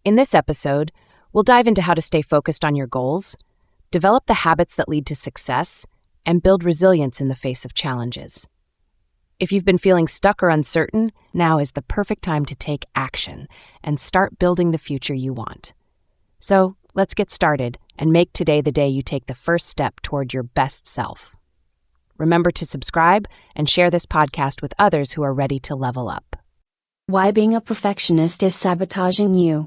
In this episode, we'll dive into how to stay focused on your goals, develop the habits that lead to success, and build resilience in the face of challenges. If you've been feeling stuck or uncertain, now is the perfect time to take action and start building the future you want. So, let's get started and make today the day you take the first step toward your best self. Remember to subscribe and share this podcast with others who are ready to level up. Why being a perfectionist is sabotaging you.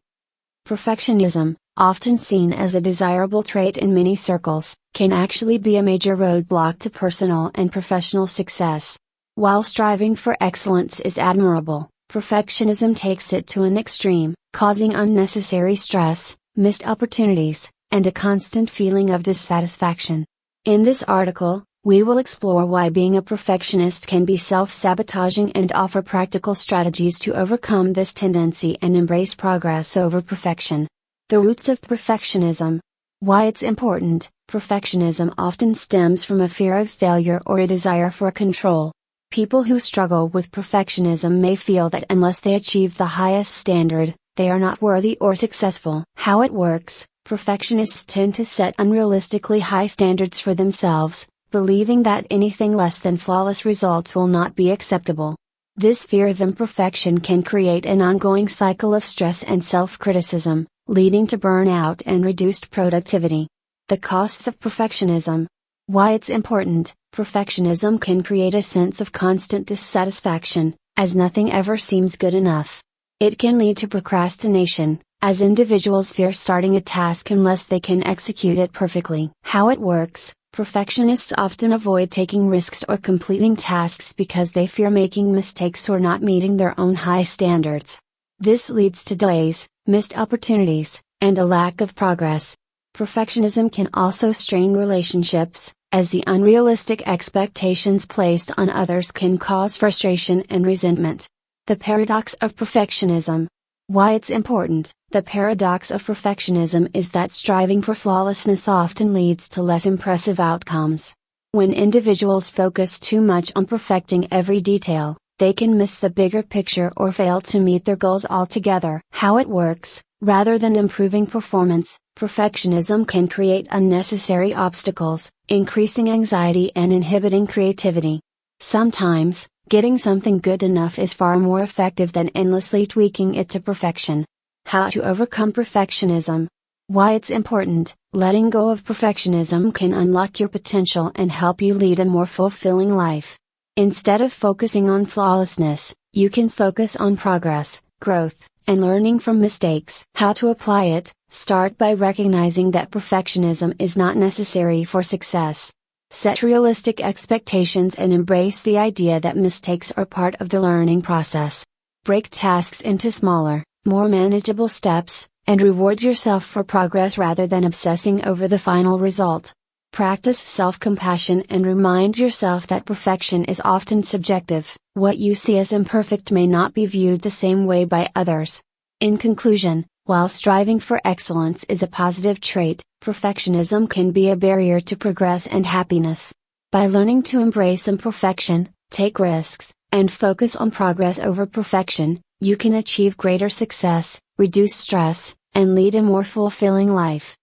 Perfectionism, often seen as a desirable trait in many circles, can actually be a major roadblock to personal and professional success. While striving for excellence is admirable, perfectionism takes it to an extreme, causing unnecessary stress, missed opportunities, and a constant feeling of dissatisfaction. In this article, we will explore why being a perfectionist can be self-sabotaging and offer practical strategies to overcome this tendency and embrace progress over perfection. The roots of perfectionism. Why it's important. Perfectionism often stems from a fear of failure or a desire for control. People who struggle with perfectionism may feel that unless they achieve the highest standard, they are not worthy or successful. How it works. Perfectionists tend to set unrealistically high standards for themselves, believing that anything less than flawless results will not be acceptable. This fear of imperfection can create an ongoing cycle of stress and self-criticism, leading to burnout and reduced productivity. The costs of perfectionism. Why it's important. Perfectionism can create a sense of constant dissatisfaction, as nothing ever seems good enough. It can lead to procrastination, as individuals fear starting a task unless they can execute it perfectly. How it works. Perfectionists often avoid taking risks or completing tasks because they fear making mistakes or not meeting their own high standards. This leads to delays, missed opportunities, and a lack of progress. Perfectionism can also strain relationships, as the unrealistic expectations placed on others can cause frustration and resentment. The paradox of perfectionism. Why it's important. The paradox of perfectionism is that striving for flawlessness often leads to less impressive outcomes. When individuals focus too much on perfecting every detail, they can miss the bigger picture or fail to meet their goals altogether. How it works. Rather than improving performance, perfectionism can create unnecessary obstacles, increasing anxiety and inhibiting creativity. Sometimes, getting something good enough is far more effective than endlessly tweaking it to perfection. How to overcome perfectionism. Why it's important. Letting go of perfectionism can unlock your potential and help you lead a more fulfilling life. Instead of focusing on flawlessness, you can focus on progress, growth, and learning from mistakes. How to apply it. Start by recognizing that perfectionism is not necessary for success. Set realistic expectations and embrace the idea that mistakes are part of the learning process. Break tasks into smaller, more manageable steps, and reward yourself for progress rather than obsessing over the final result. Practice self-compassion and remind yourself that perfection is often subjective. What you see as imperfect may not be viewed the same way by others. In conclusion, while striving for excellence is a positive trait, perfectionism can be a barrier to progress and happiness. By learning to embrace imperfection, take risks, and focus on progress over perfection, you can achieve greater success, reduce stress, and lead a more fulfilling life.